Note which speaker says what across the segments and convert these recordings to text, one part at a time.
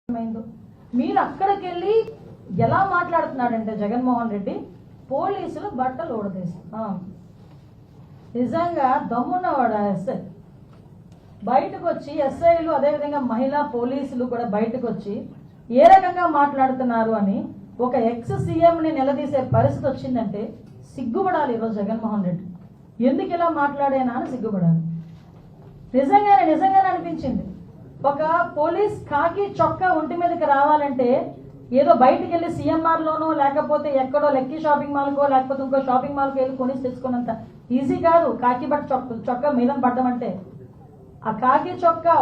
Speaker 1: మీరు అక్కడికి వెళ్ళి ఎలా మాట్లాడుతున్నాడంటే జగన్మోహన్ రెడ్డి పోలీసులు బట్టలు ఊడదీస్తారు. నిజంగా దమ్మున్నవాడు ఎస్ఐ బయటకు వచ్చి ఎస్ఐలు అదేవిధంగా మహిళా పోలీసులు కూడా బయటకు వచ్చి ఏ రకంగా మాట్లాడుతున్నారు అని ఒక ఎక్స్ సీఎంని నిలదీసే పరిస్థితి వచ్చిందంటే సిగ్గుపడాలి ఈరోజు జగన్మోహన్ రెడ్డి. ఎందుకు ఇలా మాట్లాడేనా అని సిగ్గుపడాలి. నిజంగానే అనిపించింది. ఒక పోలీస్ కాకి చొక్కా ఒంటి మీదకి రావాలంటే ఏదో బయటికి వెళ్ళి సిఎంఆర్లోనో లేకపోతే ఎక్కడో లక్కీ షాపింగ్ మాల్కో లేకపోతే ఇంకో షాపింగ్ మాల్కి వెళ్ళి కొని తెచ్చుకున్నంత ఈజీ కాదు. కాకి బట్ట చొక్కా మీద పడ్డం అంటే ఆ కాకి చొక్కా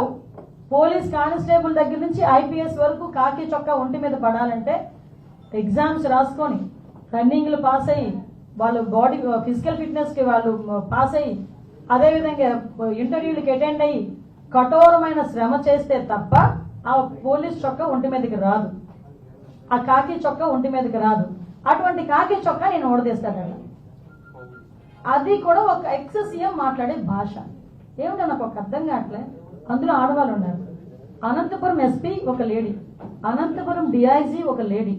Speaker 1: పోలీస్ కానిస్టేబుల్ దగ్గర నుంచి ఐపీఎస్ వరకు కాకి చొక్కా ఒంటి మీద పడాలంటే ఎగ్జామ్స్ రాసుకొని రన్నింగ్లు పాస్ అయ్యి వాళ్ళు బాడీ ఫిజికల్ ఫిట్నెస్కి వాళ్ళు పాస్ అయ్యి అదేవిధంగా ఇంటర్వ్యూలకి అటెండ్ అయ్యి కఠోరమైన శ్రమ చేస్తే తప్ప ఆ పోలీస్ చొక్కా ఒంటి మీదకి రాదు, ఆ కాకి చొక్కా ఒంటి మీదకి రాదు. అటువంటి కాకి చొక్కా నేను ఓడదీస్తాను. అది కూడా ఒక ఎక్స్ సీఎం మాట్లాడే భాష ఏమిటో నాకు ఒక అర్థం కావట్లే. అందులో ఆడవాళ్ళు ఉన్నారు. అనంతపురం ఎస్పీ ఒక లేడీ, అనంతపురం డిఐజీ ఒక లేడీ,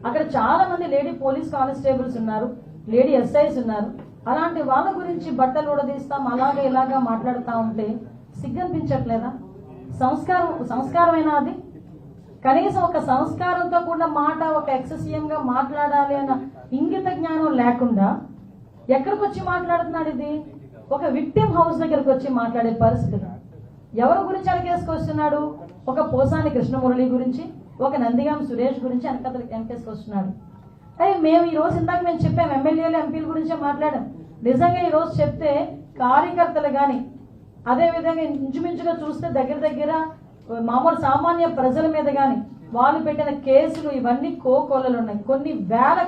Speaker 1: అక్కడ చాలా మంది లేడీ పోలీస్ కానిస్టేబుల్స్ ఉన్నారు, లేడీ ఎస్ఐస్ ఉన్నారు. అలాంటి వాళ్ళ గురించి బట్టలు ఊడదీస్తాం అలాగే ఇలాగా మాట్లాడుతూ ఉంటే సిగ్గనిపించట్లేదా? సంస్కారమైనా అది? కనీసం ఒక సంస్కారంతో కూడిన మాట ఒక ఎక్స్ సీఎంగా మాట్లాడాలి అన్న ఇంగిత జ్ఞానం లేకుండా ఎక్కడికి వచ్చి మాట్లాడుతున్నాడు? ఇది ఒక విక్టిమ్ హౌస్ దగ్గరకు వచ్చి మాట్లాడే పరిస్థితి. ఎవరి గురించి వెనకేసుకొస్తున్నాడు? ఒక పోసాని కృష్ణమురళి గురించి, ఒక నందిగాం సురేష్ గురించి వెనకేసుకొస్తున్నాడు. మేము ఈ రోజు ఇందాక మేము చెప్పాం, ఎమ్మెల్యేలు ఎంపీల గురించే మాట్లాడాం. నిజంగా ఈ రోజు చెప్తే కార్యకర్తలు కానీ అదేవిధంగా ఇంచుమించుగా చూస్తే దగ్గర మామూలు సామాన్య ప్రజల మీద కానీ వాళ్ళు పెట్టిన కేసులు ఇవన్నీ కోకొల్లలు ఉన్నాయి. కొన్ని వేల